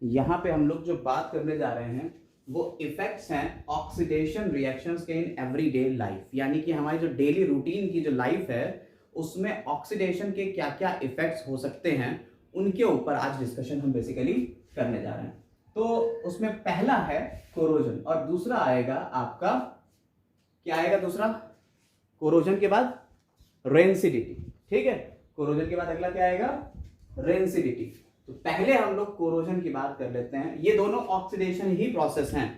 यहाँ पे हम लोग जो बात करने जा रहे हैं वो इफेक्ट्स हैं ऑक्सीडेशन रिएक्शंस के इन एवरीडे लाइफ, यानी कि हमारी जो डेली रूटीन की जो लाइफ है उसमें ऑक्सीडेशन के क्या क्या इफेक्ट्स हो सकते हैं उनके ऊपर आज डिस्कशन हम बेसिकली करने जा रहे हैं। तो उसमें पहला है कोरोजन और दूसरा आएगा आपका, क्या आएगा दूसरा? कोरोजन के बाद रेंसिडिटी। ठीक है, कोरोजन के बाद अगला क्या आएगा? रेंसिडिटी। तो पहले हम लोग कोरोजन की बात कर लेते हैं। ये दोनों ऑक्सीडेशन ही प्रोसेस हैं,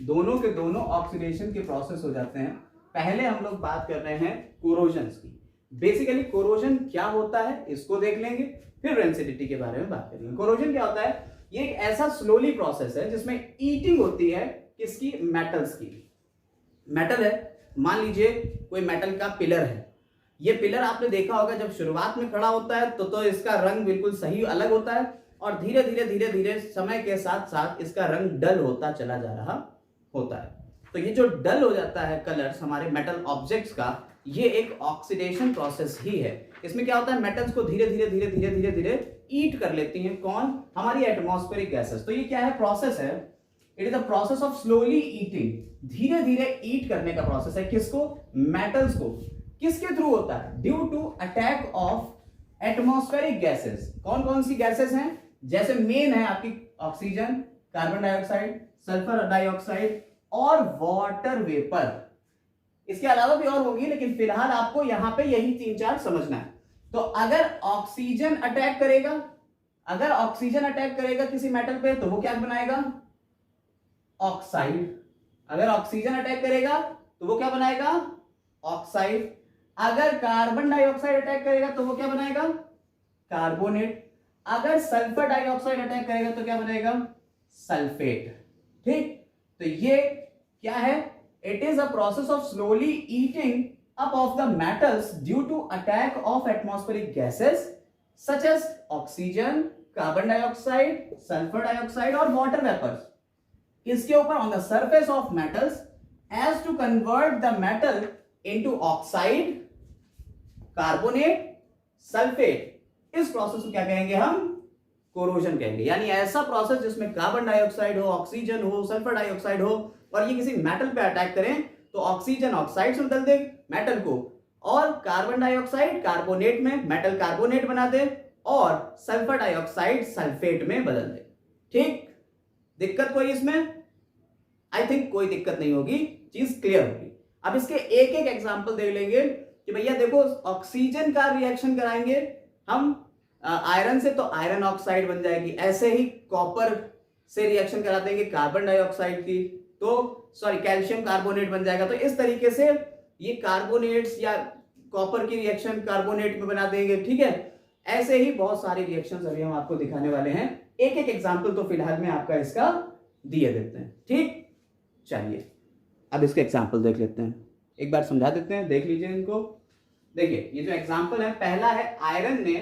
दोनों के दोनों ऑक्सीडेशन के प्रोसेस हो जाते हैं। पहले हम लोग बात कर रहे हैं कोरोजन की। बेसिकली कोरोजन क्या होता है इसको देख लेंगे, फिर रेंसिडिटी के बारे में बात करेंगे। कोरोजन क्या होता है? ये एक ऐसा स्लोली प्रोसेस है जिसमें ईटिंग होती है किसकी? मेटल्स की। मेटल है, मान लीजिए कोई मेटल का पिलर है। ये पिलर आपने देखा होगा जब शुरुआत में खड़ा होता है तो इसका रंग बिल्कुल सही अलग होता है और धीरे धीरे समय के साथ साथ इसका रंग डल होता चला जा रहा होता है। तो ये जो डल हो जाता है कलर्स हमारे मेटल ऑब्जेक्ट्स का, ये एक ऑक्सीडेशन प्रोसेस ही है। इसमें क्या होता है? मेटल्स को धीरे धीरे ईट कर लेती हैं कौन? हमारी एटमॉस्फेरिक गैसेस। तो ये क्या है? प्रोसेस है। It is a process of slowly eating, धीरे धीरे ईट करने का प्रोसेस है। किसको? मेटल्स को। किसके थ्रू होता है? Due to attack of atmospheric gases. कौन कौन सी गैसेस हैं? जैसे मेन है आपकी oxygen, carbon dioxide, sulphur dioxide और वाटर वेपर। इसके अलावा भी और होगी लेकिन फिलहाल आपको यहां पे यही 3-4 समझना है। तो अगर ऑक्सीजन अटैक करेगा, किसी मेटल पे तो वो क्या बनाएगा? ऑक्साइड। अगर ऑक्सीजन अटैक करेगा तो वो क्या बनाएगा? ऑक्साइड। अगर कार्बन डाइऑक्साइड अटैक करेगा तो वो क्या बनाएगा? कार्बोनेट। अगर सल्फर डाइऑक्साइड अटैक करेगा तो क्या बनेगा? सल्फेट। ठीक, तो ये क्या है? It is a process of slowly eating up of the metals due to attack of atmospheric gases such as oxygen, carbon dioxide, sulphur dioxide और वाटर वेपर्स। इसके ऊपर on the surface of metals as to convert the metal into oxide, carbonate, sulphate. इस process को क्या कहेंगे हम? Corrosion कहेंगे। यानी ऐसा प्रोसेस जिसमें कार्बन डाइऑक्साइड हो, ऑक्सीजन हो, सल्फर डाइऑक्साइड हो और ये किसी मेटल पे अटैक करें तो ऑक्सीजन ऑक्साइड से बदल दे मेटल को, और कार्बन डाइऑक्साइड कार्बोनेट में मेटल कार्बोनेट बना दे और सल्फर डाइऑक्साइड सल्फेट में बदल दे। ठीक, दिक्कत कोई इसमें? आई थिंक कोई दिक्कत नहीं होगी, चीज क्लियर होगी। अब इसके एक एक एग्जांपल देख लेंगे कि भैया देखो ऑक्सीजन का रिएक्शन कराएंगे हम आयरन से तो आयरन ऑक्साइड बन जाएगी, ऐसे ही कॉपर से रिएक्शन करा देंगे कार्बन डाइऑक्साइड की तो कैल्शियम कार्बोनेट बन जाएगा। तो इस तरीके से ये कार्बोनेट्स या कॉपर की रिएक्शन कार्बोनेट में बना देंगे। ठीक है, ऐसे ही बहुत सारे रिएक्शंस अभी हम आपको दिखाने वाले हैं। एक एक एग्जांपल तो फिलहाल में आपका इसका दिए देते हैं। ठीक, चलिए अब इसके एग्जांपल देख लेते हैं, एक बार समझा देते हैं, देख लीजिए इनको। देखिए ये जो एग्जांपल है, पहला है आयरन ने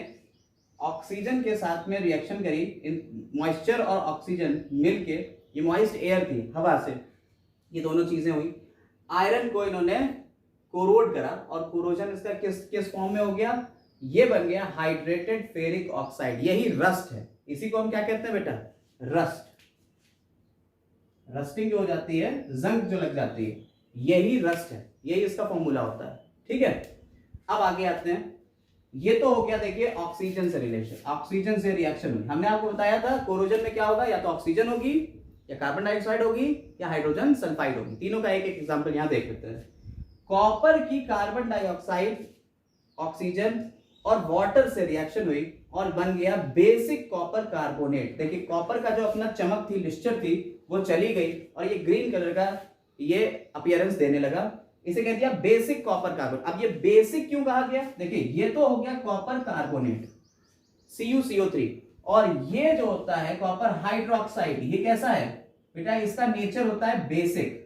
ऑक्सीजन के साथ में रिएक्शन करी, मॉइस्चर और ऑक्सीजन मिलके, ये मॉइस्ट एयर थी हवा से, ये दोनों चीजें हुई। आयरन को इन्होंने कोरोड करा और कोरोजन इसका किस फॉर्म में हो गया? ये बन गया हाइड्रेटेड फेरिक ऑक्साइड। यही रस्ट है, इसी को हम क्या कहते हैं बेटा? रस्ट। रस्टिंग जो हो जाती है, जंग जो लग जाती है, यही रस्ट है, यही इसका फॉर्मूला होता है। ठीक है, अब आगे आते हैं। ये तो हो गया देखिए ऑक्सीजन से रिलेशन, ऑक्सीजन से रिएक्शन हुई। हमने आपको बताया था कोरोजन में क्या होगा, या तो ऑक्सीजन होगी या कार्बन डाइऑक्साइड होगी या हाइड्रोजन सल्फाइड होगी। तीनों का एक एक एग्जांपल यहां देख लेते हैं। कॉपर की कार्बन डाइऑक्साइड, ऑक्सीजन और वाटर से रिएक्शन हुई और बन गया बेसिक कॉपर कार्बोनेट। देखिए कॉपर का जो अपना चमक थी, लिस्टर थी, वो चली गई और ये ग्रीन कलर का ये अपीयरेंस देने लगा। इसे कह दिया बेसिक कॉपर कार्बन। अब ये बेसिक क्यों कहा गया? देखिए ये तो हो गया कॉपर कार्बोनेट CuCO3, और ये जो होता है कॉपर हाइड्रोक्साइड, ये कैसा है बेटा? इसका नेचर होता है बेसिक।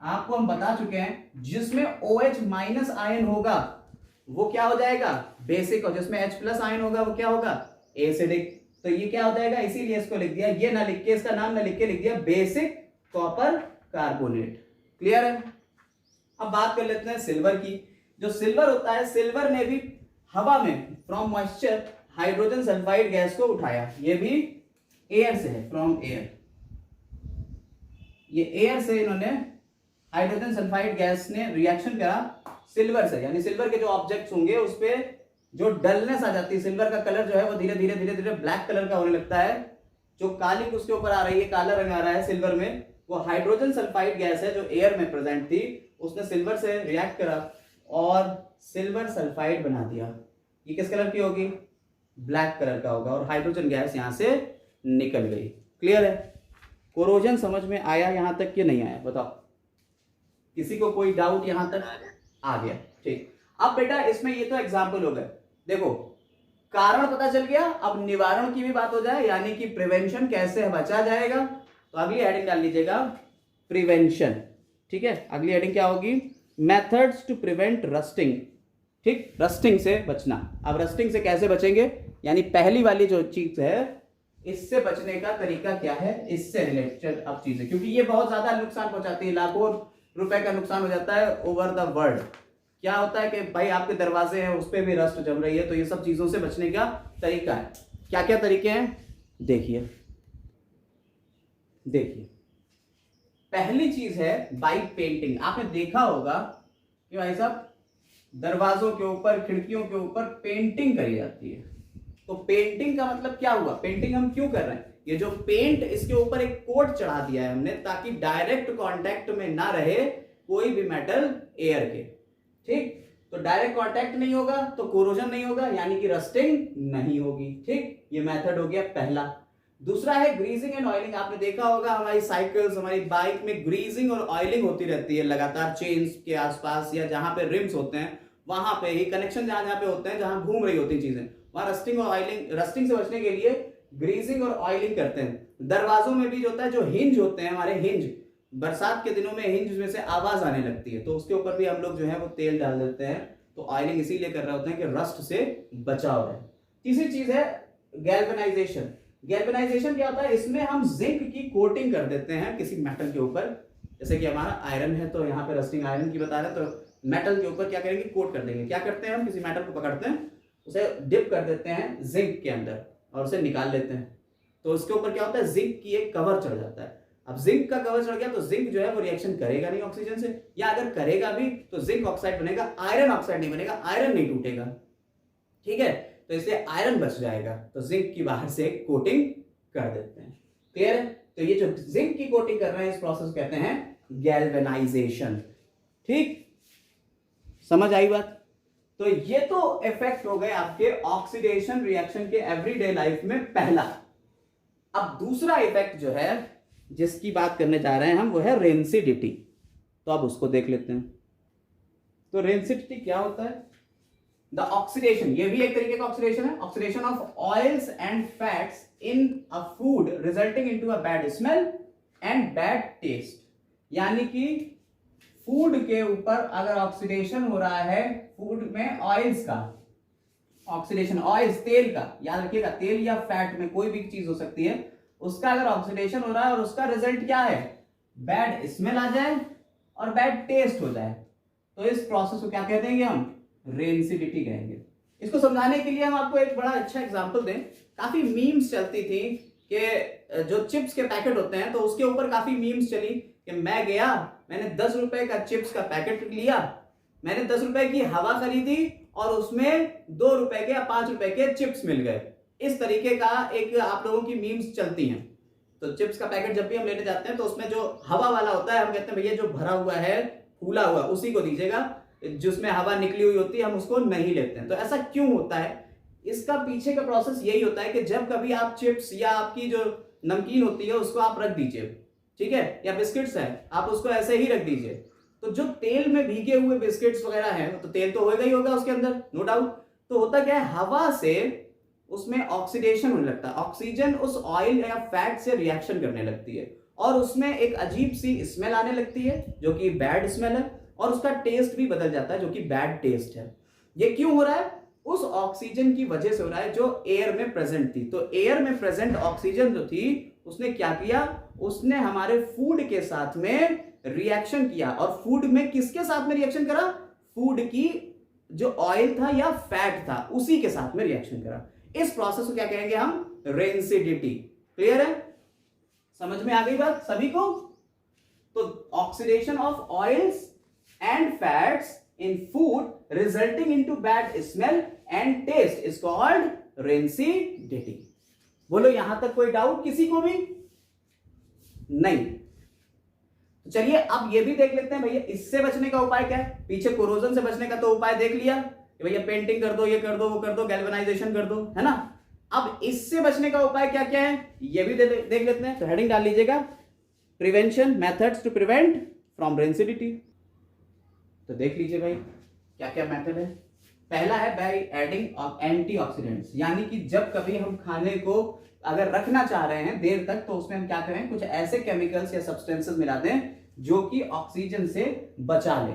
आपको हम बता चुके हैं जिसमें OH- आयन होगा वो क्या हो जाएगा? बेसिक, और जिसमें H+ आयन होगा वो क्या होगा? एसिडिक। तो ये क्या हो जाएगा? इसीलिए इसको लिख दिया, ये ना लिख के, इसका नाम ना लिख के, लिख दिया बेसिक कॉपर कार्बोनेट। क्लियर है? अब बात कर लेते हैं सिल्वर की। जो सिल्वर होता है, सिल्वर ने भी हवा में from moisture hydrogen sulphide gas को उठाया, ये भी एयर से है, फ्रॉम एयर। ये एयर से इन्होंने हाइड्रोजन सल्फाइड गैस ने रिएक्शन करा सिल्वर से, यानी सिल्वर के जो ऑब्जेक्ट्स होंगे उस पे जो डलनेस आ जाती है, सिल्वर का कलर जो है वो धीरे धीरे धीरे धीरे ब्लैक कलर का होने लगता है। जो काली उसके ऊपर आ रही है, काला रंग आ रहा है सिल्वर में, वो हाइड्रोजन सल्फाइड गैस है जो एयर में प्रेजेंट थी, उसने सिल्वर से रिएक्ट करा और सिल्वर सल्फाइड बना दिया। ये किस कलर की होगी? ब्लैक कलर का होगा, और हाइड्रोजन गैस यहां से निकल गई। क्लियर है? कोरोजन समझ में आया यहां तक कि नहीं आया? बताओ, किसी को कोई डाउट यहां तक आ गया? ठीक। अब बेटा इसमें ये तो एग्जाम्पल हो गए, देखो कारण पता चल गया, अब निवारण की भी बात हो जाए, यानी कि प्रिवेंशन, कैसे बचा जाएगा। तो अगली हेडिंग डाल लीजिएगा प्रिवेंशन। ठीक है, अगली हेडिंग क्या होगी? Methods to prevent rusting. ठीक, रस्टिंग से बचना। अब रस्टिंग से कैसे बचेंगे, यानी पहली वाली जो चीज है इससे बचने का तरीका क्या है, इससे रिलेटेड अब चीजें, क्योंकि ये बहुत ज्यादा नुकसान पहुंचाती है, लाखों रुपए का नुकसान हो जाता है ओवर द वर्ल्ड। क्या होता है कि भाई आपके दरवाजे हैं उस पर भी रस्ट जम रही है, तो ये सब चीजों से बचने का तरीका है। क्या क्या तरीके हैं देखिए, देखिए पहली चीज है बाई पेंटिंग। आपने देखा होगा कि भाई साहब दरवाजों के ऊपर, खिड़कियों के ऊपर पेंटिंग करी जाती है। तो पेंटिंग का मतलब क्या हुआ? पेंटिंग हम क्यों कर रहे हैं? ये जो पेंट, इसके ऊपर एक कोट चढ़ा दिया है हमने, ताकि डायरेक्ट कांटेक्ट में ना रहे कोई भी मेटल एयर के। ठीक, तो डायरेक्ट कांटेक्ट नहीं होगा तो कोरोजन नहीं होगा, यानी कि रस्टिंग नहीं होगी। ठीक, ये मेथड हो गया पहला। दूसरा है ग्रीजिंग एंड ऑयलिंग। आपने देखा होगा हमारी साइकिल्स, हमारी बाइक में ग्रीजिंग और ऑयलिंग होती रहती है लगातार, चेन्स के आसपास या जहां पे रिम्स होते हैं वहां पे ही, कनेक्शन जहां जहां पे होते हैं, जहां घूम रही होती चीजें, वहां रस्टिंग और ऑयलिंग, रस्टिंग से बचने के लिए ग्रीजिंग और ऑयलिंग करते हैं। दरवाजों में भी जो होता है, जो हिंज होते हैं हमारे, हिंज, बरसात के दिनों में हिंज में से आवाज आने लगती है, तो उसके ऊपर भी हम लोग जो है वो तेल डाल देते हैं। तो ऑयलिंग इसीलिए कर रहे होते हैं कि रस्ट से बचाव रहे। तीसरी चीज है गैल्वेनाइजेशन। गैल्वेनाइजेशन क्या होता है? इसमें हम जिंक की कोटिंग कर देते हैं किसी मेटल के ऊपर, जैसे कि हमारा आयरन है, तो यहाँ पे रस्टिंग आयरन की बता रहे हैं, तो मेटल के ऊपर क्या करेंगे? कोट कर देंगे। क्या करते हैं हम? किसी मेटल को पकड़ते हैं, उसे डिप कर देते हैं जिंक के अंदर और उसे निकाल लेते हैं, तो उसके ऊपर क्या होता है? जिंक की एक कवर चढ़ जाता है। अब जिंक का कवर चढ़ गया तो जिंक जो है वो रिएक्शन करेगा नहीं ऑक्सीजन से, या अगर करेगा भी तो जिंक ऑक्साइड बनेगा, आयरन ऑक्साइड नहीं बनेगा, आयरन नहीं टूटेगा। ठीक है, तो इसलिए आयरन बच जाएगा, तो जिंक की बाहर से कोटिंग कर देते हैं। क्लियर है? तो ये जो जिंक की कोटिंग कर रहे हैं इस प्रोसेस कहते हैं गैल्वेनाइजेशन। ठीक, समझ आई बात? तो ये तो इफेक्ट हो गए आपके ऑक्सीडेशन रिएक्शन के एवरीडे लाइफ में पहला। अब दूसरा इफेक्ट जो है जिसकी बात करने जा रहे हैं हम, वो है रेंसिडिटी। तो अब उसको देख लेते हैं। तो रेंसिडिटी क्या होता है? द ऑक्सीडेशन, ये भी एक तरीके का ऑक्सीडेशन है, oxidation of oils and fats in a food resulting into a bad smell and bad taste. यानी कि फूड के ऊपर अगर ऑक्सीडेशन हो रहा है, फूड में ऑयल्स का ऑक्सीडेशन, ऑयल्स तेल का, याद रखिएगा तेल या फैट में कोई भी चीज हो सकती है, उसका अगर ऑक्सीडेशन हो रहा है और उसका रिजल्ट क्या है? बैड स्मेल आ जाए और बैड टेस्ट हो जाए, तो इस प्रोसेस को क्या कह देंगे हम? रेंसिडिटी कहेंगे। इसको समझाने के लिए हम आपको एक बड़ा अच्छा एग्जांपल दें। काफी मीम्स चलती थी कि जो चिप्स के पैकेट होते हैं, तो उसके ऊपर काफी मीम्स चली कि मैं गया, मैंने 10 रुपए का चिप्स का पैकेट लिया, मैंने 10 रुपए की हवा खरीदी और उसमें 2 रुपए के या 5 रुपए के चिप्स मिल गए। इस तरीके का एक आप लोगों की मीम्स चलती हैं। तो चिप्स का पैकेट जब भी हम लेने जाते हैं तो उसमें जो हवा वाला होता है, हम कहते हैं भैया जो भरा हुआ है, फूला हुआ, उसी को दीजिएगा, जिसमें हवा निकली हुई होती है हम उसको नहीं लेते हैं। तो ऐसा क्यों होता है? इसका पीछे का प्रोसेस यही होता है कि जब कभी आप चिप्स या आपकी जो नमकीन होती है उसको आप रख दीजिए, ठीक है, या बिस्किट्स है, आप उसको ऐसे ही रख दीजिए, तो जो तेल में भीगे हुए बिस्किट्स वगैरह हैं, तो तेल तो होगा ही होगा उसके अंदर, नो डाउट। तो होता क्या है, हवा से उसमें ऑक्सीडेशन होने लगता है, ऑक्सीजन उस ऑयल या फैट से रिएक्शन करने लगती है और उसमें एक अजीब सी स्मेल आने लगती है जो कि बैड स्मेल है, और उसका टेस्ट भी बदल जाता है जो कि बैड टेस्ट है। ये क्यों हो रहा है? उस ऑक्सीजन की वजह से हो रहा है जो एयर में प्रेजेंट थी। तो एयर में प्रेजेंट ऑक्सीजन जो थी उसने क्या किया? उसने हमारे फूड के साथ में रिएक्शन किया, और फूड में किसके साथ में रिएक्शन करा? फूड की जो ऑयल था या फैट था उसी के साथ में रिएक्शन करा। इस प्रोसेस को क्या कहेंगे हम? रेंसिडिटी। क्लियर है? समझ में आ गई बात सभी को? तो oxidation of oils and fats in food resulting into bad smell and taste is called rancidity. बोलो यहां तक कोई डाउट किसी को भी नहीं? तो चलिए अब ये भी देख लेते हैं भैया इससे बचने का उपाय क्या है। पीछे कोरोजन से बचने का तो उपाय देख लिया कि भैया पेंटिंग कर दो, ये कर दो, वो कर दो, गैल्वेनाइजेशन कर दो, है ना। अब इससे बचने का उपाय क्या क्या है ये भी देख लेते हैं। तो हेडिंग डाल लीजिएगा, prevention methods to prevent from rancidity. तो देख लीजिए भाई क्या क्या मेथड है। पहला है बाय एडिंग एंटीऑक्सीडेंट्स, यानी कि जब कभी हम खाने को अगर रखना चाह रहे हैं देर तक तो उसमें हम क्या करें, कुछ ऐसे केमिकल्स या सब्सटेंसेस मिला दें जो कि ऑक्सीजन से बचा ले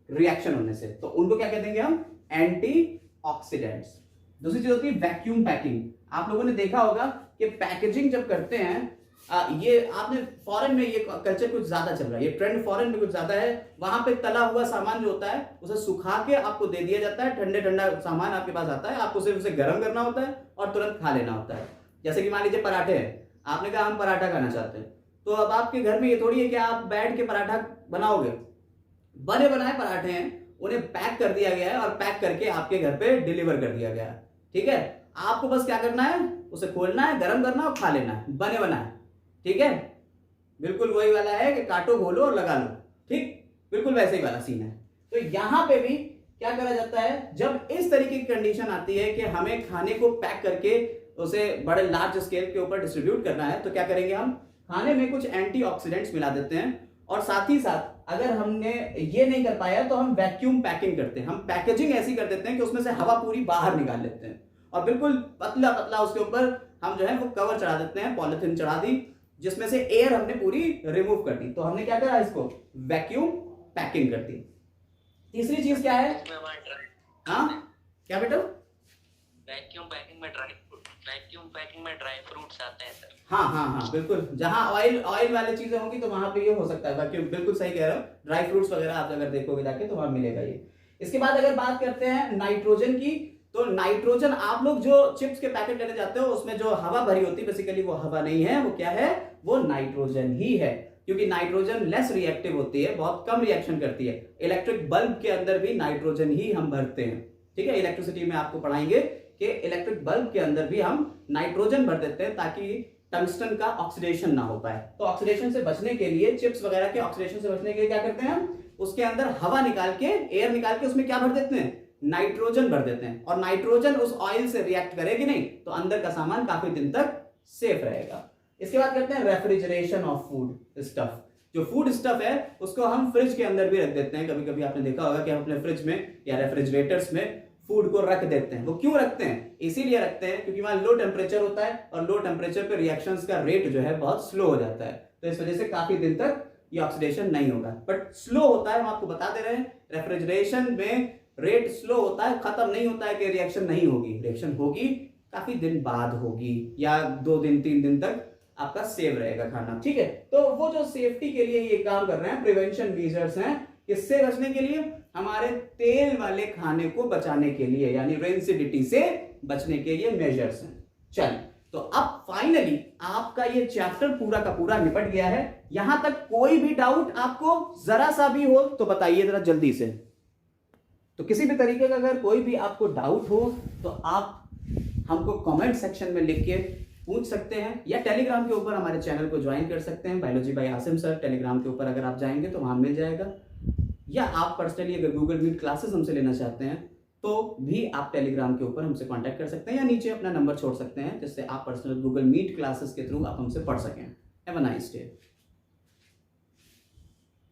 रिएक्शन होने से, तो उनको क्या कह देंगे हम, एंटीऑक्सीडेंट्स। दूसरी चीज होती है वैक्यूम पैकिंग। आप लोगों ने देखा होगा कि पैकेजिंग जब करते हैं ये आपने फॉरेन में ये कल्चर कुछ ज्यादा चल रहा है, ये ट्रेंड फॉरेन में कुछ ज्यादा है। वहां पे तला हुआ सामान जो होता है उसे सुखा के आपको दे दिया जाता है, ठंडे ठंडा सामान आपके पास आता है, आपको सिर्फ उसे गर्म करना होता है और तुरंत खा लेना होता है। जैसे कि मान लीजिए पराठे हैं, आपने कहा हम पराठा खाना चाहते हैं, तो अब आपके घर में ये थोड़ी है कि आप बैठ के पराठा बनाओगे। बने बनाए पराठे हैं, उन्हें पैक कर दिया गया है और पैक करके आपके घर पे डिलीवर कर दिया गया है। ठीक है, आपको बस क्या करना है, उसे खोलना है, गर्म करना है और खा लेना है, बने बनाए। ठीक है, बिल्कुल वही वाला है कि काटो खोलो और लगा लो, ठीक, बिल्कुल वैसे ही वाला सीन है। तो यहां पे भी क्या करा जाता है, जब इस तरीके की कंडीशन आती है कि हमें खाने को पैक करके उसे बड़े लार्ज स्केल के ऊपर डिस्ट्रीब्यूट करना है, तो क्या करेंगे, हम खाने में कुछ एंटीऑक्सीडेंट्स मिला देते हैं। और साथ ही साथ अगर हमने ये नहीं कर पाया तो हम वैक्यूम पैकिंग करते हैं। हम पैकेजिंग ऐसी कर देते हैं कि उसमें से हवा पूरी बाहर निकाल लेते हैं और बिल्कुल पतला पतला उसके ऊपर हम जो है वो कवर चढ़ा देते हैं, पॉलिथीन चढ़ा दी, जिसमें से एयर हमने पूरी रिमूव कर दी। तो हमने क्या करा, इसको वैक्यूम पैकिंग कर दी। तीसरी चीज क्या है, हाँ क्या बेटा, वैक्यूम पैकिंग में ड्राई फ्रूट्स आते हैं सर। हाँ हाँ हाँ बिल्कुल, जहां ऑयल वाली चीजें होंगी तो वहां पे ये हो सकता है वैक्यूम, बिल्कुल सही कह रहे हो। ड्राई फ्रूट्स वगैरह आप अगर देखोगे जाके तो वहां मिलेगा ये। इसके बाद अगर बात करते हैं नाइट्रोजन की, तो नाइट्रोजन आप लोग जो चिप्स के पैकेट लेने जाते हो उसमें जो हवा भरी होती है, बेसिकली वो हवा नहीं है, वो क्या है, वो नाइट्रोजन ही है। क्योंकि नाइट्रोजन लेस रिएक्टिव होती है, बहुत कम रिएक्शन करती है। इलेक्ट्रिक बल्ब के अंदर भी नाइट्रोजन ही हम भरते हैं। ठीक है, इलेक्ट्रिसिटी में आपको पढ़ाएंगे कि इलेक्ट्रिक बल्ब के अंदर भी हम नाइट्रोजन भर देते हैं ताकि टंगस्टन का ऑक्सीडेशन ना हो पाए। तो ऑक्सीडेशन से बचने के लिए, चिप्स वगैरह के ऑक्सीडेशन से बचने के लिए क्या करते हैं हम, उसके अंदर हवा निकाल के, एयर निकाल के उसमें क्या भर देते हैं, नाइट्रोजन भर देते हैं। और नाइट्रोजन उस ऑयल से रिएक्ट करेगी नहीं, तो अंदर का सामान काफी दिन तक सेफ रहेगा। इसके बाद करते हैं रेफ्रिजरेशन ऑफ फूड स्टफ। जो फूड स्टफ है उसको हम फ्रिज के अंदर भी रख देते हैं। कभी कभी आपने देखा होगा कि हम अपने फ्रिज में या रेफ्रिजरेटर्स में फूड को रख देते हैं। वो क्यों रखते हैं, इसीलिए रखते हैं क्योंकि वहां लो टेम्परेचर होता है और लो टेम्परेचर पे रिएक्शंस का रेट जो है बहुत स्लो हो जाता है, तो इस वजह से काफी दिन तक ये ऑक्सीडेशन नहीं होगा। बट स्लो होता है, हम आपको बता दे रहे हैं, रेफ्रिजरेशन में रेट स्लो होता है, खत्म नहीं होता है कि रिएक्शन नहीं होगी, रिएक्शन होगी, काफी दिन बाद होगी, या 2 दिन 3 दिन तक आपका सेव रहेगा खाना। ठीक है, तो वो जो सेफ्टी के लिए ये काम कर रहे हैं, प्रिवेंशन मेजर्स हैं, किससे बचने के लिए, हमारे तेल वाले खाने को बचाने के लिए, यानी रेंसिडिटी से बचने के ये मेजर्स हैं। चल, तो अब फाइनली आपका ये चैप्टर पूरा का पूरा निपट गया है। यहां तक कोई भी डाउट आपको जरा सा भी हो तो बताइए जरा जल्दी से। तो किसी भी तरीके का अगर कोई भी आपको डाउट हो तो आप हमको कमेंट सेक्शन में लिख के पूछ सकते हैं, या टेलीग्राम के ऊपर हमारे चैनल को ज्वाइन कर सकते हैं, biology by Asim sir Telegram के ऊपर अगर आप जाएंगे तो वहां मिल जाएगा। या आप पर्सनली अगर गूगल मीट क्लासेस हमसे लेना चाहते हैं तो भी आप टेलीग्राम के ऊपर हमसे कांटेक्ट कर सकते हैं, या नीचे अपना नंबर छोड़ सकते हैं जिससे आप पर्सनल गूगल मीट क्लासेस के थ्रू आप हमसे पढ़ सकें। Have a nice day.